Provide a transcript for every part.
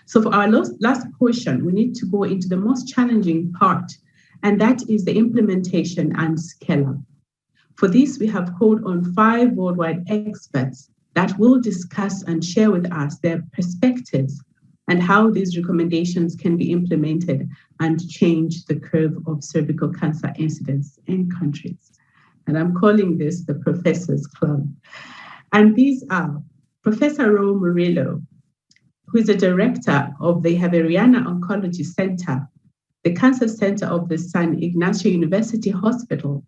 So for our last portion, we need to go into the most challenging part, and that is the implementation and scale-up. For this, we have called on 5 worldwide experts that will discuss and share with us their perspectives and how these recommendations can be implemented and change the curve of cervical cancer incidence in countries. And I'm calling this the Professors Club. And these are Professor Raul Murillo, who is the director of the Javeriana Oncology Center, the Cancer Center of the San Ignacio University Hospital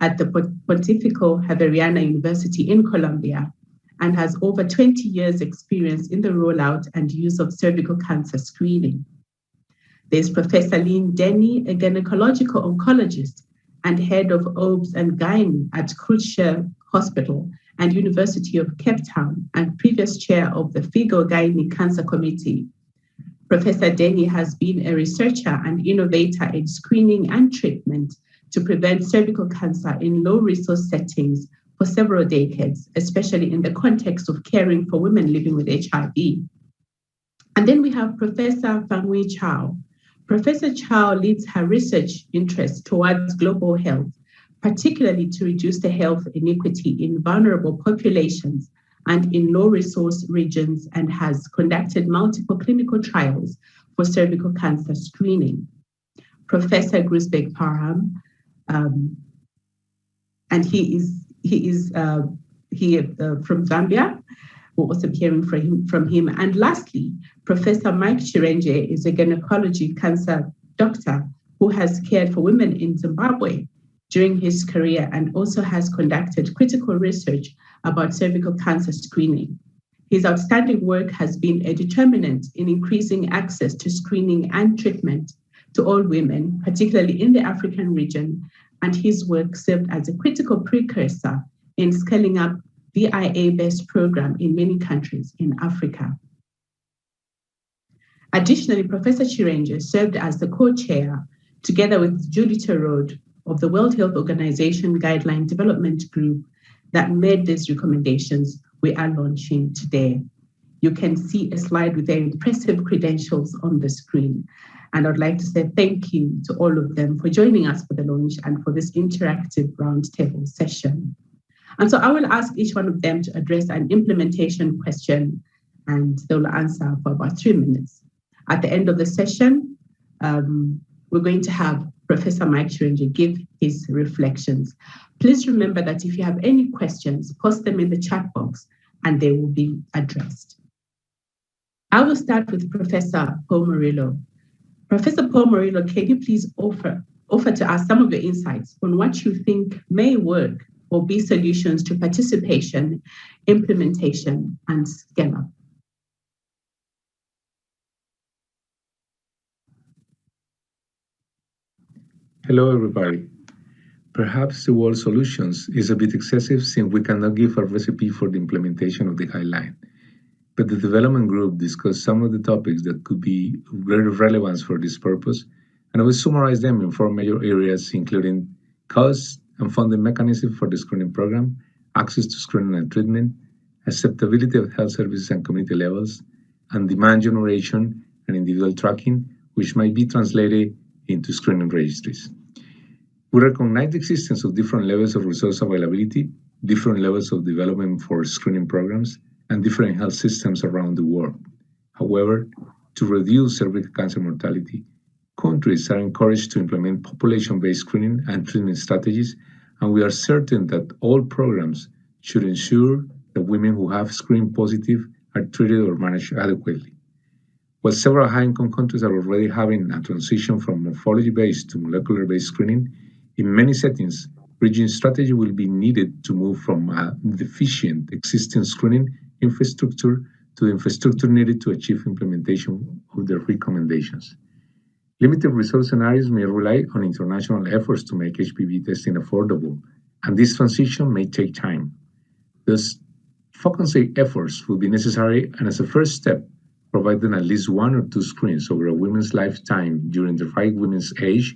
at the Pontifical Javeriana University in Colombia, and has over 20 years experience in the rollout and use of cervical cancer screening. There's Professor Lynette Denny, a gynecological oncologist and head of OBS and Gynae at Groesbeck Hospital and University of Cape Town, and previous chair of the Fanghui Zhao Cancer Committee. Professor Denny has been a researcher and innovator in screening and treatment to prevent cervical cancer in low-resource settings for several decades, especially in the context of caring for women living with HIV. And then we have Professor Fanghui Zhao. Professor Zhao leads her research interests towards global health, particularly to reduce the health inequity in vulnerable populations and in low-resource regions, and has conducted multiple clinical trials for cervical cancer screening. Professor Groesbeck Parham, and he is from Zambia. We're also hearing from him. And lastly, Professor Mike Chinenje is a gynecology cancer doctor who has cared for women in Zimbabwe during his career and also has conducted critical research about cervical cancer screening. His outstanding work has been a determinant in increasing access to screening and treatment to all women, particularly in the African region, and his work served as a critical precursor in scaling up the VIA-based program in many countries in Africa. Additionally, Professor Chinenje served as the co-chair, together with Judith Rode, of the World Health Organization Guideline Development Group that made these recommendations we are launching today. You can see a slide with their impressive credentials on the screen. And I'd like to say thank you to all of them for joining us for the launch and for this interactive roundtable session. And so I will ask each one of them to address an implementation question, and they will answer for about 3 minutes. At the end of the session, we're going to have Professor Mike Chinenje give his reflections. Please remember that if you have any questions, post them in the chat box and they will be addressed. I will start with Professor Paul Murillo. Professor Paul Murillo, can you please offer to us some of your insights on what you think may work or be solutions to participation, implementation, and scale-up? Hello, everybody. Perhaps the word solutions is a bit excessive since we cannot give a recipe for the implementation of the guideline. But the development group discussed some of the topics that could be very relevant for this purpose, and I will summarize them in 4 major areas, including cost and funding mechanism for the screening program, access to screening and treatment, acceptability of health services and community levels, and demand generation and individual tracking, which might be translated into screening registries. We recognize the existence of different levels of resource availability, different levels of development for screening programs, and different health systems around the world. However, to reduce cervical cancer mortality, countries are encouraged to implement population-based screening and treatment strategies, and we are certain that all programs should ensure that women who have screened positive are treated or managed adequately. While several high-income countries are already having a transition from morphology-based to molecular-based screening, in many settings, bridging strategy will be needed to move from a deficient existing screening infrastructure to the infrastructure needed to achieve implementation of the recommendations. Limited resource scenarios may rely on international efforts to make HPV testing affordable, and this transition may take time. Thus, focusing efforts will be necessary, and as a first step, providing at least 1 or 2 screens over a woman's lifetime during the right women's age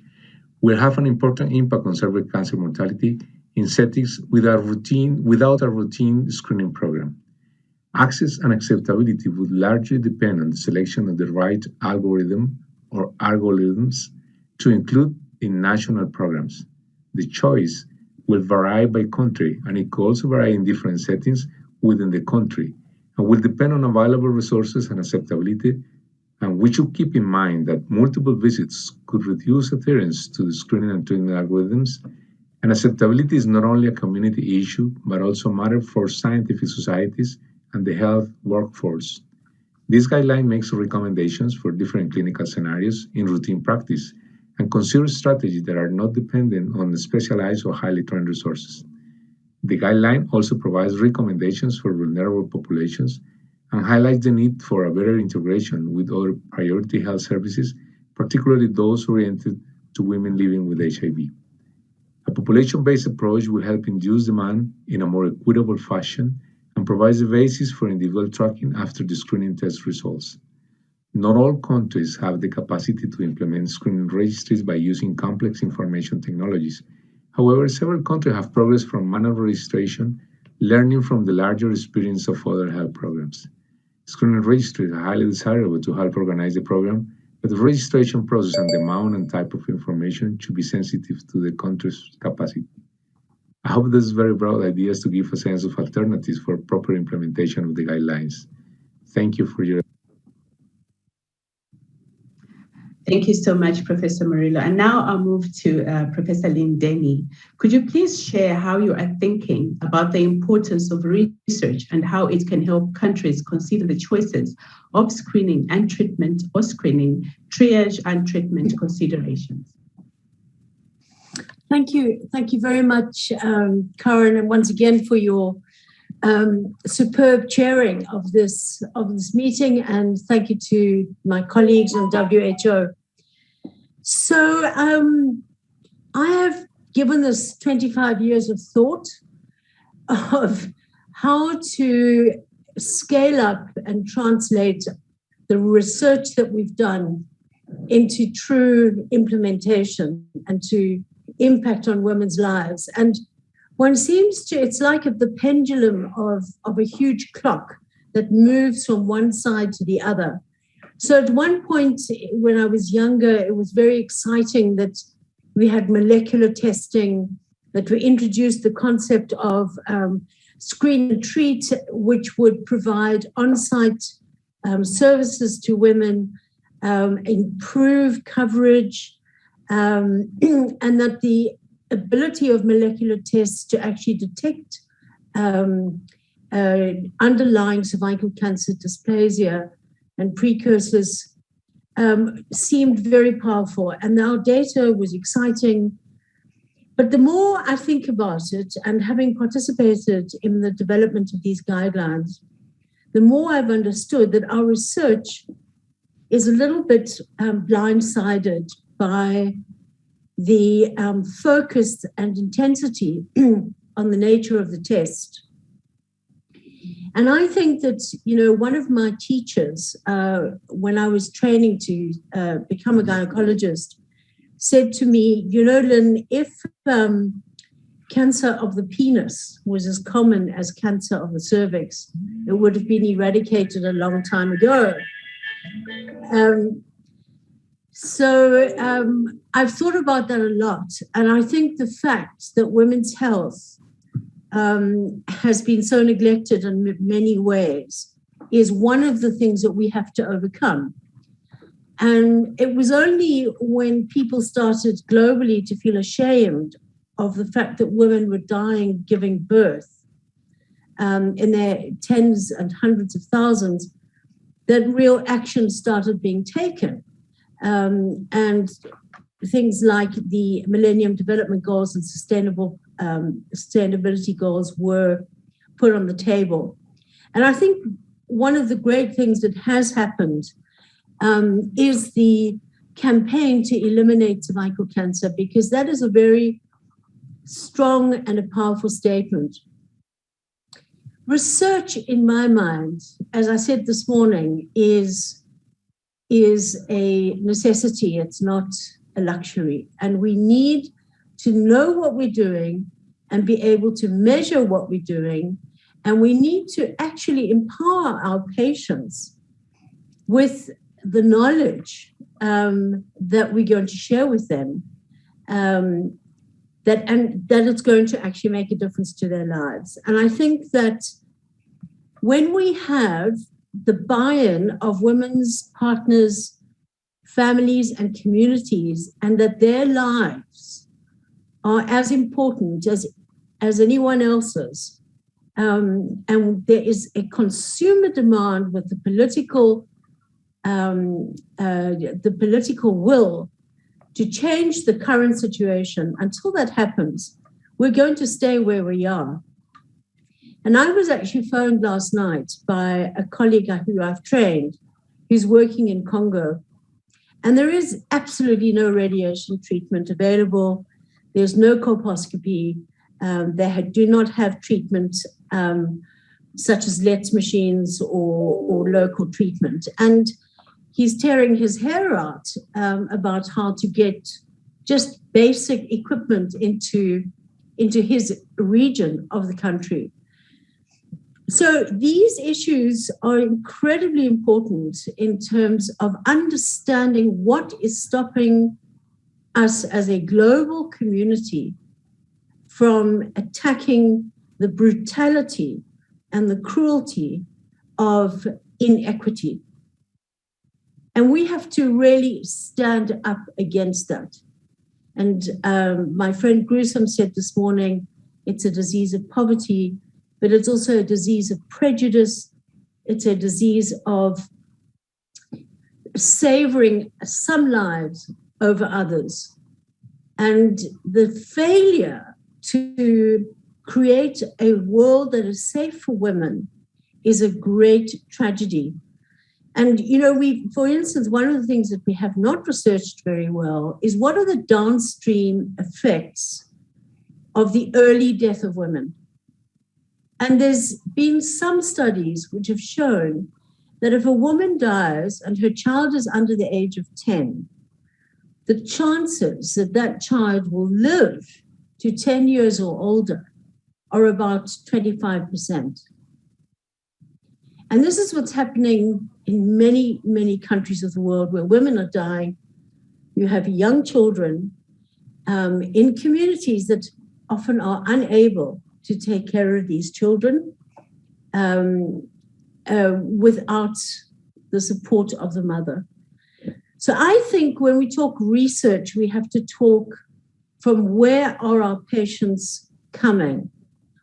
will have an important impact on cervical cancer mortality in settings without a routine screening program. Access and acceptability would largely depend on the selection of the right algorithm or algorithms to include in national programs. The choice will vary by country, and it could also vary in different settings within the country, and will depend on available resources and acceptability. And we should keep in mind that multiple visits could reduce adherence to the screening and treatment algorithms, and acceptability is not only a community issue, but also a matter for scientific societies and the health workforce. This guideline makes recommendations for different clinical scenarios in routine practice and considers strategies that are not dependent on specialized or highly trained resources. The guideline also provides recommendations for vulnerable populations and highlights the need for a better integration with other priority health services, particularly those oriented to women living with HIV. A population-based approach will help induce demand in a more equitable fashion and provides the basis for individual tracking after the screening test results. Not all countries have the capacity to implement screening registries by using complex information technologies. However, several countries have progressed from manual registration, learning from the larger experience of other health programs. Screening registries are highly desirable to help organize the program, but the registration process and the amount and type of information should be sensitive to the country's capacity. I hope this very broad ideas to give a sense of alternatives for proper implementation of the guidelines. Thank you for your. Thank you so much, Professor Murillo. And now I'll move to Professor Lynette Denny. Could you please share how you are thinking about the importance of research and how it can help countries consider the choices of screening and treatment or screening, triage and treatment considerations? Thank you. Thank you very much, Karen, and once again for your superb chairing of this meeting, and thank you to my colleagues in WHO. So I have given this 25 years of thought of how to scale up and translate the research that we've done into true implementation and to impact on women's lives. And one seems to, it's like the pendulum of a huge clock that moves from one side to the other. So at one point when I was younger, it was very exciting that we had molecular testing, that we introduced the concept of screen and treat, which would provide on-site services to women, improve coverage, and that the ability of molecular tests to actually detect underlying cervical cancer dysplasia and precursors seemed very powerful. And our data was exciting. But the more I think about it, and having participated in the development of these guidelines, the more I've understood that our research is a little bit blindsided by the focus and intensity on the nature of the test. And I think that, one of my teachers, when I was training to become a gynecologist, said to me, Lynn, if cancer of the penis was as common as cancer of the cervix, it would have been eradicated a long time ago. So I've thought about that a lot. And I think the fact that women's health has been so neglected in many ways is one of the things that we have to overcome. And it was only when people started globally to feel ashamed of the fact that women were dying giving birth in their tens and hundreds of thousands that real action started being taken. And things like the Millennium Development Goals and sustainability goals were put on the table. And I think one of the great things that has happened is the campaign to eliminate cervical cancer, because that is a very strong and a powerful statement. Research, in my mind, as I said this morning, is a necessity. It's not a luxury. And we need to know what we're doing and be able to measure what we're doing And we need to actually empower our patients with the knowledge that we're going to share with them, that it's going to actually make a difference to their lives. And I think that when we have the buy-in of women's partners, families, and communities, and that their lives are as important as anyone else's, and there is a consumer demand with the political will to change the current situation. Until that happens, we're going to stay where we are. And I was actually phoned last night by a colleague who I've trained, who's working in Congo. And there is absolutely no radiation treatment available. There's no colposcopy. They do not have treatment such as LETS machines or local treatment. And he's tearing his hair out about how to get just basic equipment into his region of the country. So these issues are incredibly important in terms of understanding what is stopping us as a global community from attacking the brutality and the cruelty of inequity. And we have to really stand up against that. And my friend Gruesome said this morning, it's a disease of poverty, but it's also a disease of prejudice. It's a disease of savoring some lives over others. And the failure to create a world that is safe for women is a great tragedy. And, for instance, one of the things that we have not researched very well is what are the downstream effects of the early death of women. And there's been some studies which have shown that if a woman dies and her child is under the age of 10, the chances that that child will live to 10 years or older are about 25%. And this is what's happening in many, many countries of the world where women are dying. You have young children in communities that often are unable to take care of these children without the support of the mother. So I think when we talk research, we have to talk from where are our patients coming?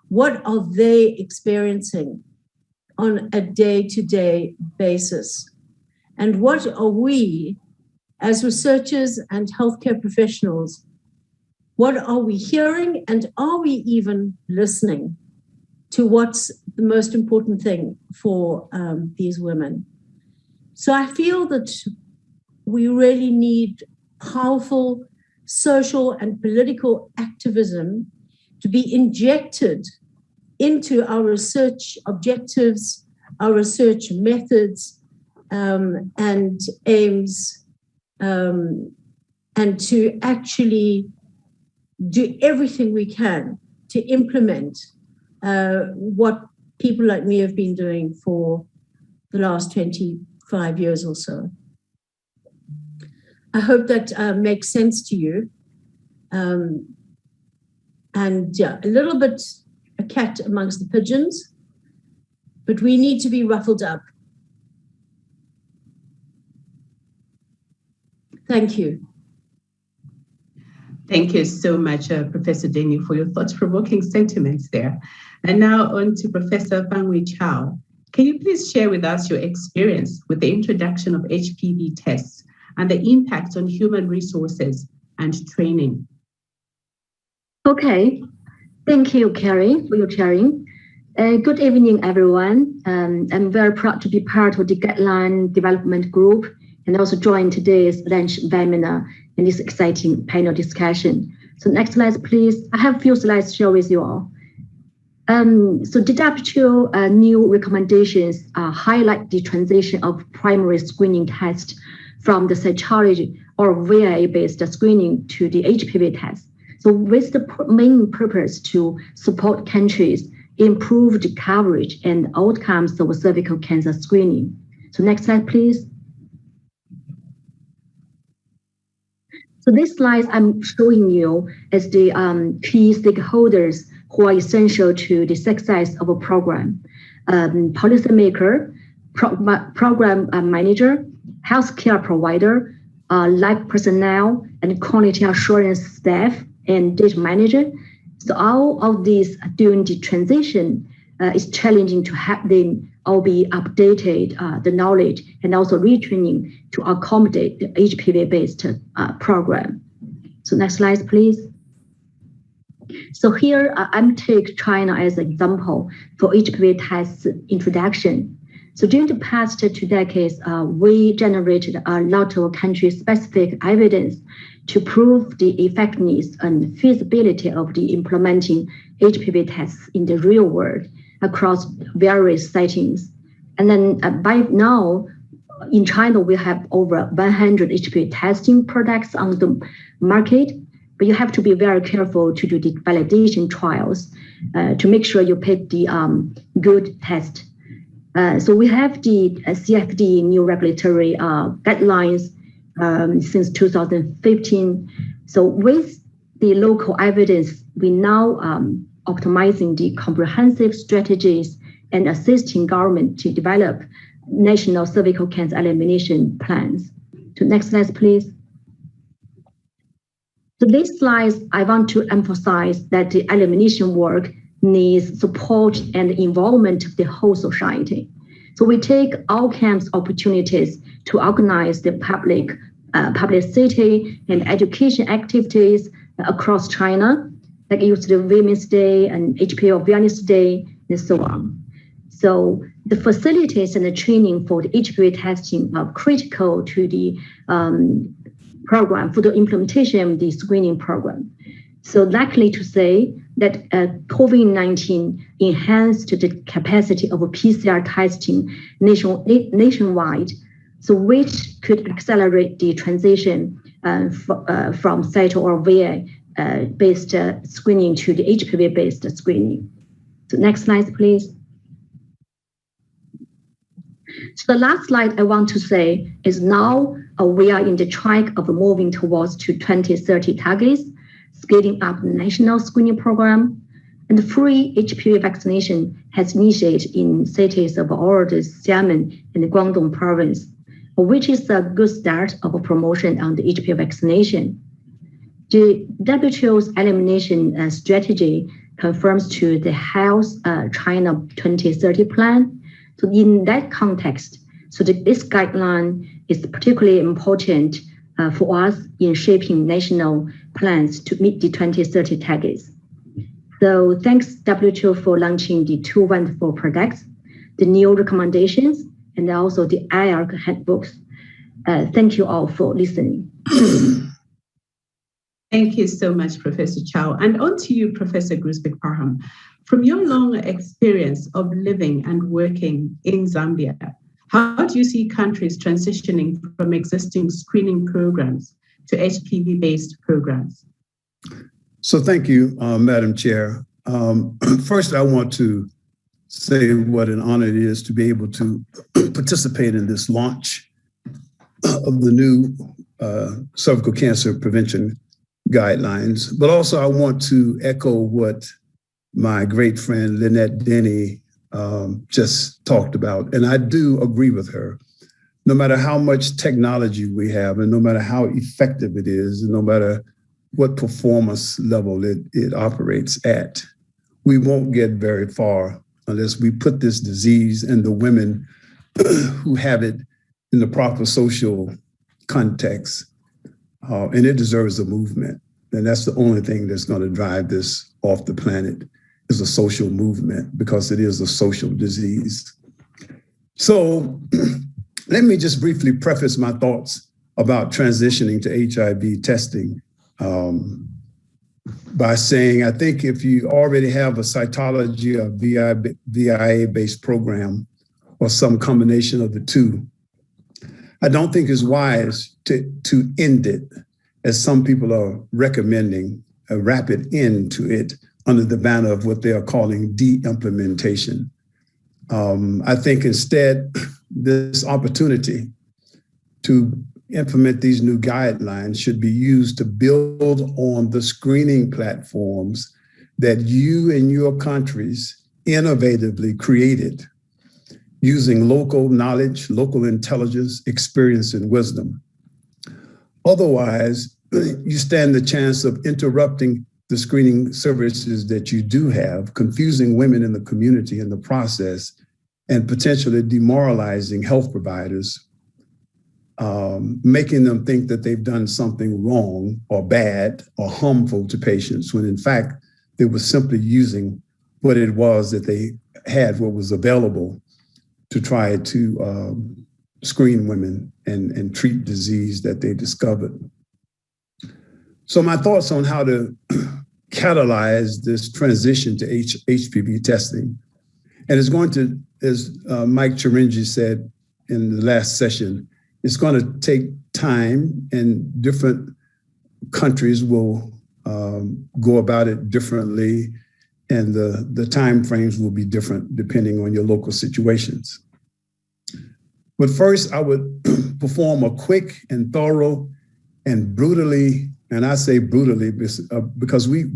What are they experiencing on a day-to-day basis? And what are we, as researchers and healthcare professionals, what are we hearing, and are we even listening to what's the most important thing for these women? So I feel that we really need powerful social and political activism to be injected into our research objectives, our research methods, and aims, and to actually do everything we can to implement what people like me have been doing for the last 25 years or so. I hope that makes sense to you. And yeah, a little bit a cat amongst the pigeons, but we need to be ruffled up. Thank you. Thank you so much, Professor Denny, for your thought-provoking sentiments there. And now on to Professor Fanghui Zhao. Can you please share with us your experience with the introduction of HPV tests and the impact on human resources and training? Okay. Thank you, Carrie, for your sharing. Good evening, everyone. I'm very proud to be part of the Guideline Development Group and also join today's lunch webinar in this exciting panel discussion. So next slide, please. I have a few slides to share with you all. So the WHO new recommendations highlight the transition of primary screening test from the cytology or VIA-based screening to the HPV test. So with the main purpose to support countries improve the coverage and outcomes of cervical cancer screening. So next slide, please. So this slide I'm showing you is the key stakeholders who are essential to the success of a program. Policymaker, program manager, healthcare provider, lab personnel, and quality assurance staff, and data manager. So all of these during the transition is challenging to have them all be updated, the knowledge, and also retraining to accommodate the HPV-based program. So next slide, please. So here I'm take China as an example for HPV test introduction. So during the past 2 decades, we generated a lot of country-specific evidence to prove the effectiveness and feasibility of the implementing HPV tests in the real world across various settings. And then by now, in China, we have over 100 HPV testing products on the market, but you have to be very careful to do the validation trials to make sure you pick the good test. So we have the CFD new regulatory guidelines since 2015. So with the local evidence, we now optimizing the comprehensive strategies and assisting government to develop national cervical cancer elimination plans. So next slide, please. So this slide, I want to emphasize that the elimination work needs support and involvement of the whole society. So we take all kinds of opportunities to organize the publicity and education activities across China, like use the Women's Day and HPV Awareness Day, and so on. So the facilities and the training for the HPV testing are critical to the program, for the implementation of the screening program. So likely to say that COVID-19 enhanced the capacity of PCR testing nationwide, so which could accelerate the transition from cyto or VA based screening to the HPV based screening. So next slide, please. So the last slide I want to say is now we are in the track of moving towards to 2030 targets, scaling up the national screening program, and the free HPV vaccination has initiated in cities of all the Xiamen and the Guangdong province, which is a good start of a promotion on the HPV vaccination. The WHO's elimination strategy confirms to the Health China 2030 plan. So in that context, so this guideline is particularly important for us in shaping national plans to meet the 2030 targets. So thanks WHO for launching the 2 wonderful products, the new recommendations, and also the IARC handbooks. Thank you all for listening. Thank you so much, Professor Zhao. And on to you, Professor Groesbeck Parham. From your long experience of living and working in Zambia, how do you see countries transitioning from existing screening programs to HPV-based programs? So thank you, Madam Chair. First, I want to say what an honor it is to be able to participate in this launch of the new cervical cancer prevention guidelines. But also I want to echo what my great friend Lynette Denny just talked about. And I do agree with her. No matter how much technology we have, and no matter how effective it is, and no matter what performance level it operates at, we won't get very far unless we put this disease and the women who have it in the proper social context. And it deserves a movement. And that's the only thing that's going to drive this off the planet, is a social movement, because it is a social disease. So let me just briefly preface my thoughts about transitioning to HIV testing by saying, I think if you already have a cytology or VIA-based program or some combination of the two, I don't think it's wise to end it, as some people are recommending, a rapid end to it under the banner of what they are calling de-implementation. I think instead, this opportunity to implement these new guidelines should be used to build on the screening platforms that you and your countries innovatively created using local knowledge, local intelligence, experience, and wisdom. Otherwise, you stand the chance of interrupting the screening services that you do have, confusing women in the community in the process, and potentially demoralizing health providers, making them think that they've done something wrong or bad or harmful to patients, when in fact, they were simply using what it was that they had, what was available, to try to screen women and treat disease that they discovered. So my thoughts on how to catalyze this transition to HPV testing, and it's going to, as Mike Chinenje said in the last session, it's going to take time, and different countries will go about it differently, and the time frames will be different depending on your local situations. But first, I would perform a quick and thorough and brutally, and I say brutally because we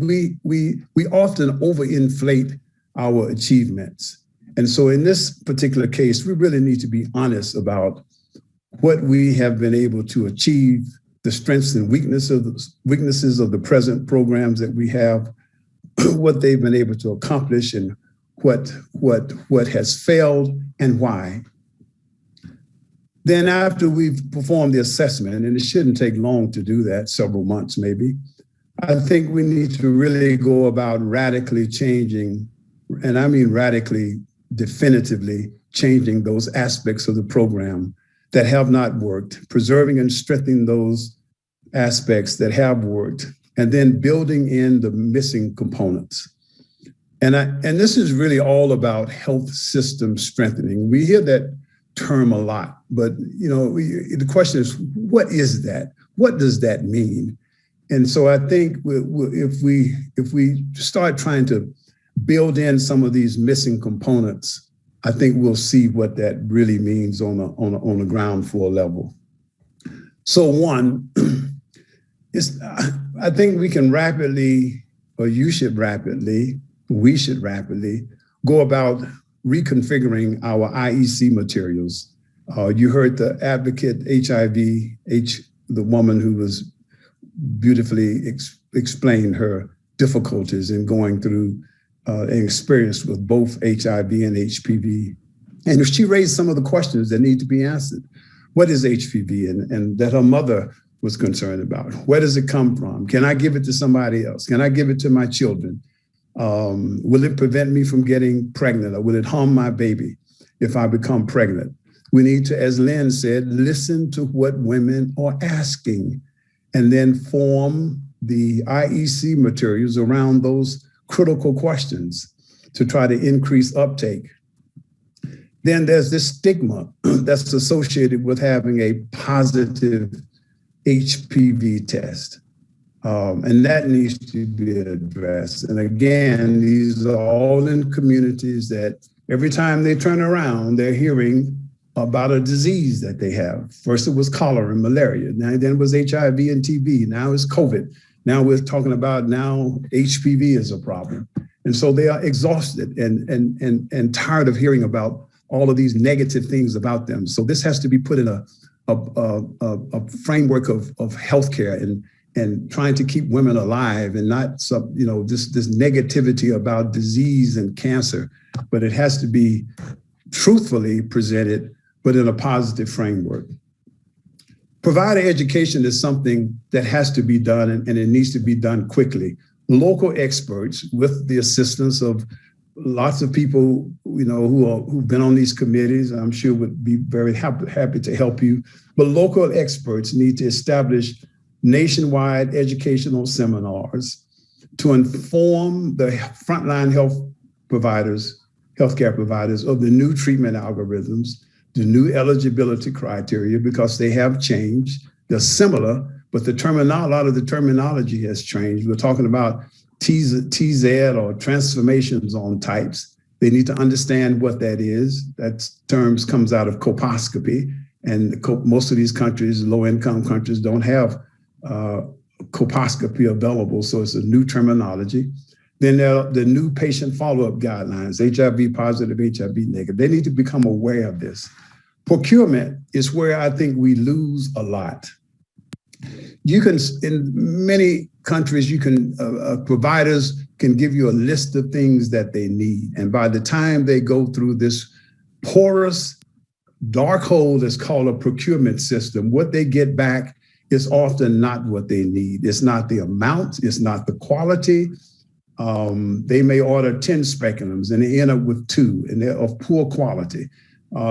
often overinflate our achievements. And so in this particular case, we really need to be honest about what we have been able to achieve, the strengths and weaknesses of the present programs that we have, what they've been able to accomplish, and what has failed and why. Then after we've performed the assessment, and it shouldn't take long to do that, several months maybe, I think we need to really go about radically changing, and I mean radically, definitively changing those aspects of the program that have not worked, preserving and strengthening those aspects that have worked, and then building in the missing components. And this is really all about health system strengthening. We hear that term a lot, but the question is, what is that? What does that mean? And so I think if we start trying to build in some of these missing components, I think we'll see what that really means on a ground floor level. So one is, I think we can rapidly, or we should rapidly go about reconfiguring our IEC materials. You heard the advocate HIV, the woman who was beautifully explained her difficulties in going through an experience with both HIV and HPV. And she raised some of the questions that need to be answered. What is HPV? And that her mother was concerned about. Where does it come from? Can I give it to somebody else? Can I give it to my children? Will it prevent me from getting pregnant, or will it harm my baby if I become pregnant? We need to, as Lynn said, listen to what women are asking, and then form the IEC materials around those critical questions to try to increase uptake. Then there's this stigma that's associated with having a positive HPV test. And that needs to be addressed. And again, these are all in communities that every time they turn around, they're hearing about a disease that they have. First, it was cholera and malaria. Then it was HIV and TB. Now it's COVID. Now we're talking about HPV is a problem. And so they are exhausted and tired of hearing about all of these negative things about them. So this has to be put in a framework of healthcare and trying to keep women alive, and not this negativity about disease and cancer, but it has to be truthfully presented, but in a positive framework. Provider education is something that has to be done, and it needs to be done quickly. Local experts, with the assistance of lots of people, who've been on these committees, I'm sure would be very happy to help you. But local experts need to establish nationwide educational seminars to inform the frontline healthcare providers of the new treatment algorithms, the new eligibility criteria, because they have changed. They're similar, but a lot of the terminology has changed. We're talking about TZ or transformation zone types. They need to understand what that is. That term comes out of colposcopy, and most of these countries, low-income countries, don't have colposcopy available, so it's a new terminology. Then there are the new patient follow-up guidelines, HIV positive, HIV negative. They need to become aware of this. Procurement is where I think we lose a lot. You can, in many countries, you can, providers can give you a list of things that they need. And by the time they go through this porous dark hole that's called a procurement system, what they get back is often not what they need. It's not the amount, it's not the quality. They may order 10 speculums and they end up with 2 and they're of poor quality.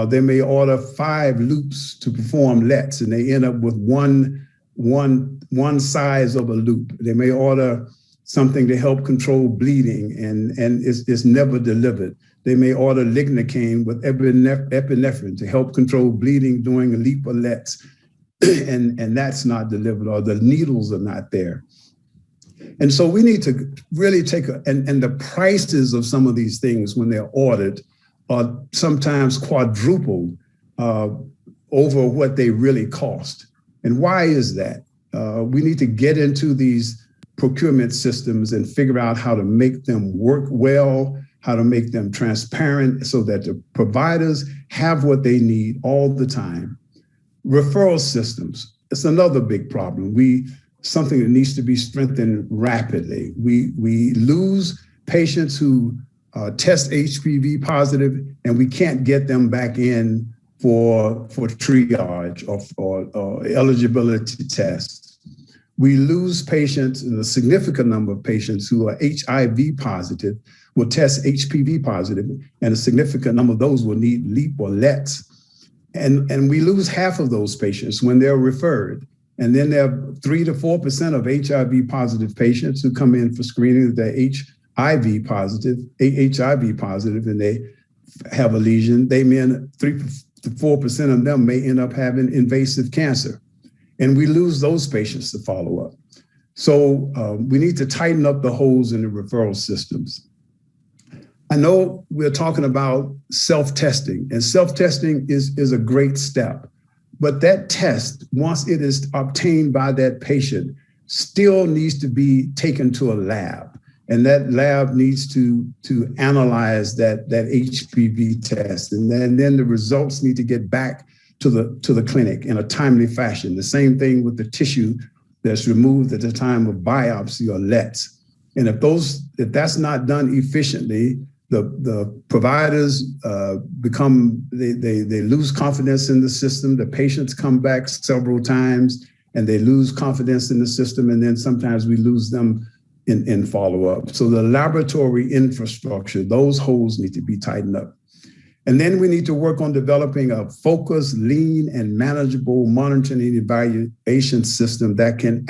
They may order 5 loops to perform LETs and they end up with one size of a loop. They may order something to help control bleeding and it's never delivered. They may order lignocaine with epinephrine to help control bleeding during a LEAP or LETs, and that's not delivered, or the needles are not there. And so we need to really take and the prices of some of these things when they're ordered are sometimes quadrupled over what they really cost. And why is that? We need to get into these procurement systems and figure out how to make them work well, how to make them transparent so that the providers have what they need all the time. Referral systems, it's another big problem. Something that needs to be strengthened rapidly. We lose patients who test HPV positive and we can't get them back in for triage or eligibility tests. We lose patients, and a significant number of patients who are HIV positive will test HPV positive, and a significant number of those will need LEAP or LETs. And we lose half of those patients when they're referred. And then there are 3 to 4% of HIV positive patients who come in for screening that they're HIV positive, and they have a lesion. 3 to 4% of them may end up having invasive cancer. And we lose those patients to follow up. So we need to tighten up the holes in the referral systems. I know we're talking about self-testing, and self-testing is a great step. But that test, once it is obtained by that patient, still needs to be taken to a lab. And that lab needs to analyze that HPV test. And then the results need to get back to the clinic in a timely fashion. The same thing with the tissue that's removed at the time of biopsy or LETs. And if that's not done efficiently, the providers they lose confidence in the system. The patients come back several times and they lose confidence in the system. And then sometimes we lose them in follow-up. So the laboratory infrastructure, those holes need to be tightened up. And then we need to work on developing a focused, lean, and manageable monitoring and evaluation system that can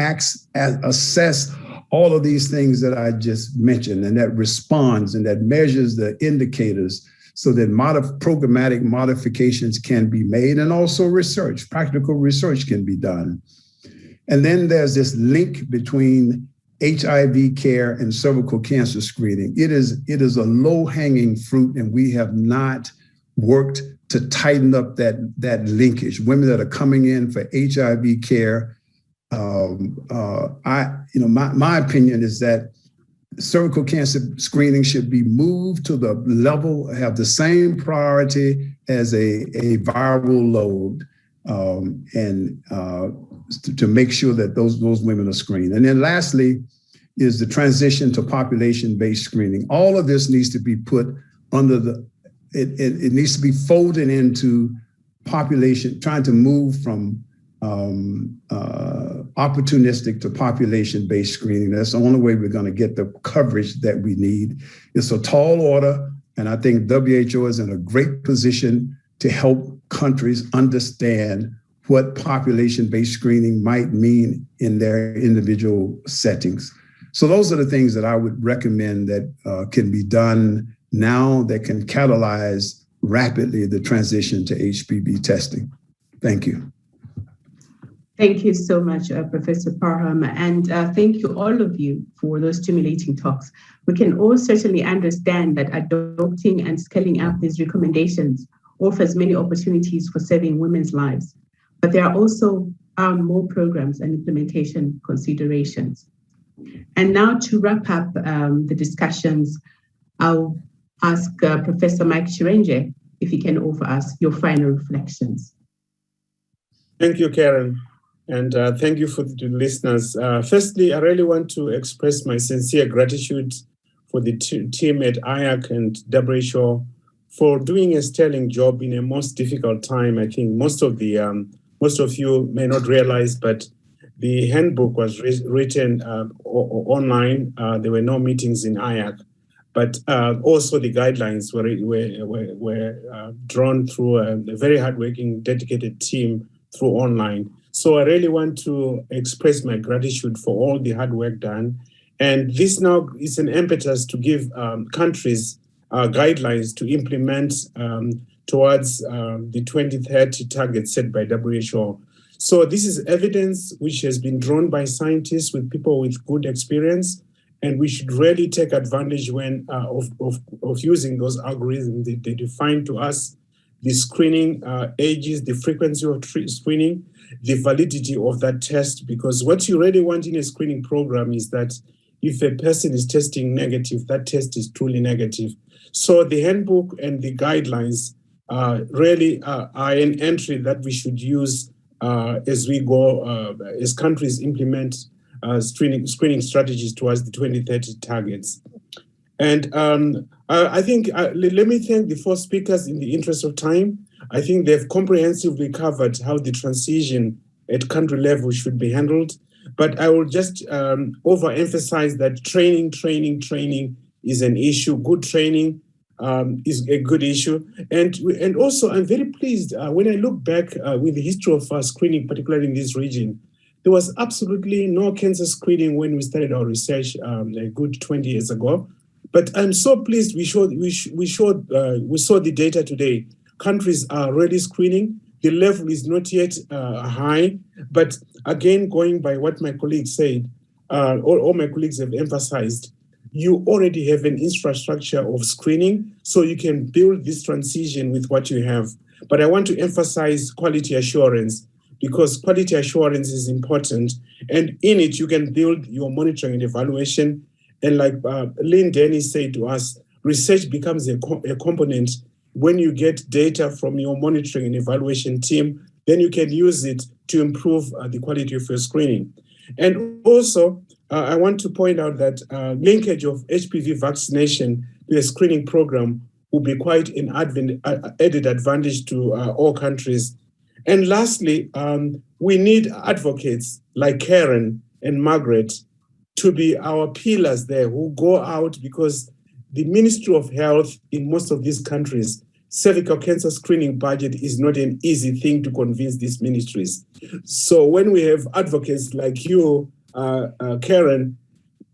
assess all of these things that I just mentioned, and that responds and that measures the indicators so that programmatic modifications can be made, and also practical research can be done. And then there's this link between HIV care and cervical cancer screening. It is a low-hanging fruit, and we have not worked to tighten up that linkage. Women that are coming in for HIV care, my opinion is that cervical cancer screening should be moved to the level, have the same priority as a viral load, to make sure that those women are screened. And then lastly is the transition to population-based screening. All of this needs to be put under it needs to be folded into population, trying to move from opportunistic to population-based screening. That's the only way we're going to get the coverage that we need. It's a tall order, and I think WHO is in a great position to help countries understand what population-based screening might mean in their individual settings. So those are the things that I would recommend that can be done now that can catalyze rapidly the transition to HPV testing. Thank you. Thank you so much, Professor Parham, and thank you all of you for those stimulating talks. We can all certainly understand that adopting and scaling up these recommendations offers many opportunities for saving women's lives, but there are also more programs and implementation considerations. And now to wrap up the discussions, I'll ask Professor Mike Chinenje if he can offer us your final reflections. Thank you, Karen. And thank you for the listeners. Firstly, I really want to express my sincere gratitude for the team at IARC and WHO for doing a sterling job in a most difficult time. I think most of you may not realize, but the handbook was written online. There were no meetings in IARC, but also the guidelines were drawn through a very hardworking, dedicated team through online. So I really want to express my gratitude for all the hard work done. And this now is an impetus to give countries guidelines to implement towards the 2030 targets set by WHO. So this is evidence which has been drawn by scientists with people with good experience, and we should really take advantage of using those algorithms. They define to us the screening ages, the frequency of screening, the validity of that test, because what you really want in a screening program is that if a person is testing negative, that test is truly negative. So the handbook and the guidelines really are an entry that we should use as we go, as countries implement screening strategies towards the 2030 targets. And I think, let me thank the four speakers in the interest of time. I think they've comprehensively covered how the transition at country level should be handled. But I will just overemphasize that training is an issue. Good training is a good issue. And also, I'm very pleased when I look back with the history of screening, particularly in this region, there was absolutely no cancer screening when we started our research a good 20 years ago. But I'm so pleased we saw the data today. Countries are already screening. The level is not yet high, but again, going by what my colleagues said, all my colleagues have emphasized, you already have an infrastructure of screening, so you can build this transition with what you have. But I want to emphasize quality assurance, because quality assurance is important. And in it, you can build your monitoring and evaluation. And like Lynette Denny said to us, research becomes a component. When you get data from your monitoring and evaluation team, then you can use it to improve the quality of your screening. And also, I want to point out that linkage of HPV vaccination to a screening program will be quite an added advantage to all countries. And lastly, we need advocates like Karen and Margaret to be our pillars there, who go out, because the Ministry of Health in most of these countries, cervical cancer screening budget is not an easy thing to convince these ministries. So when we have advocates like you, Karen,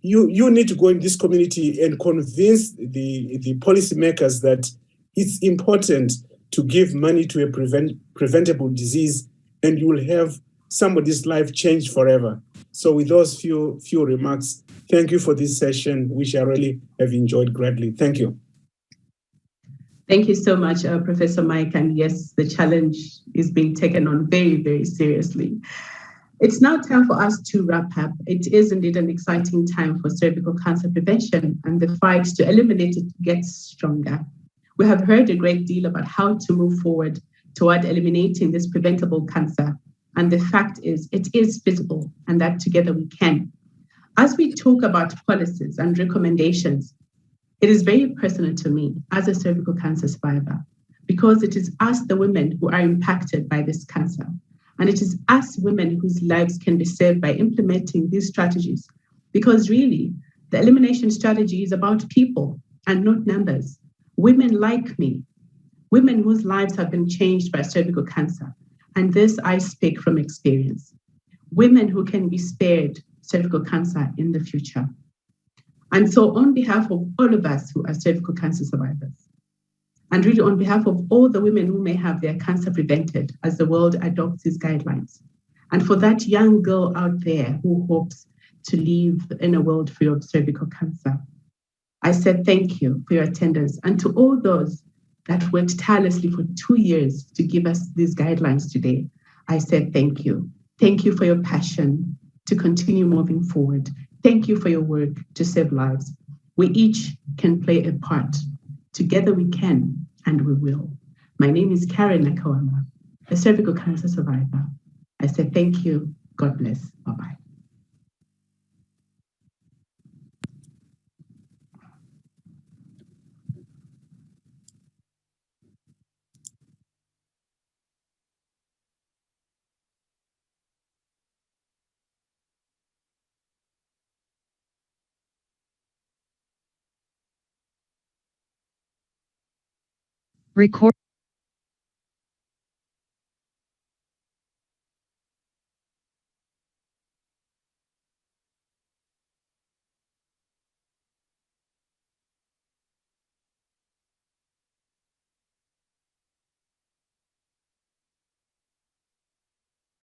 you need to go in this community and convince the policymakers that it's important to give money to a preventable disease, and you will have somebody's life changed forever. So with those few remarks, thank you for this session, which I really have enjoyed greatly. Thank you. Thank you so much, Professor Mike. And yes, the challenge is being taken on very, very seriously. It's now time for us to wrap up. It is indeed an exciting time for cervical cancer prevention, and the fight to eliminate it gets stronger. We have heard a great deal about how to move forward toward eliminating this preventable cancer. And the fact is, it is feasible, and that together we can. As we talk about policies and recommendations, it is very personal to me as a cervical cancer survivor, because it is us, the women, who are impacted by this cancer. And it is us women whose lives can be saved by implementing these strategies, because really, the elimination strategy is about people and not numbers. Women like me, women whose lives have been changed by cervical cancer. And this I speak from experience. Women who can be spared cervical cancer in the future. And so on behalf of all of us who are cervical cancer survivors, and really on behalf of all the women who may have their cancer prevented as the world adopts these guidelines, And for that young girl out there who hopes to live in a world free of cervical cancer, I said thank you for your attendance. And to all those that worked tirelessly for 2 years to give us these guidelines today, I said thank you. Thank you for your passion to continue moving forward. Thank you for your work to save lives. We each can play a part. Together we can, and we will. My name is Karen Nakawama, a cervical cancer survivor. I said thank you. God bless. Bye-bye. Record.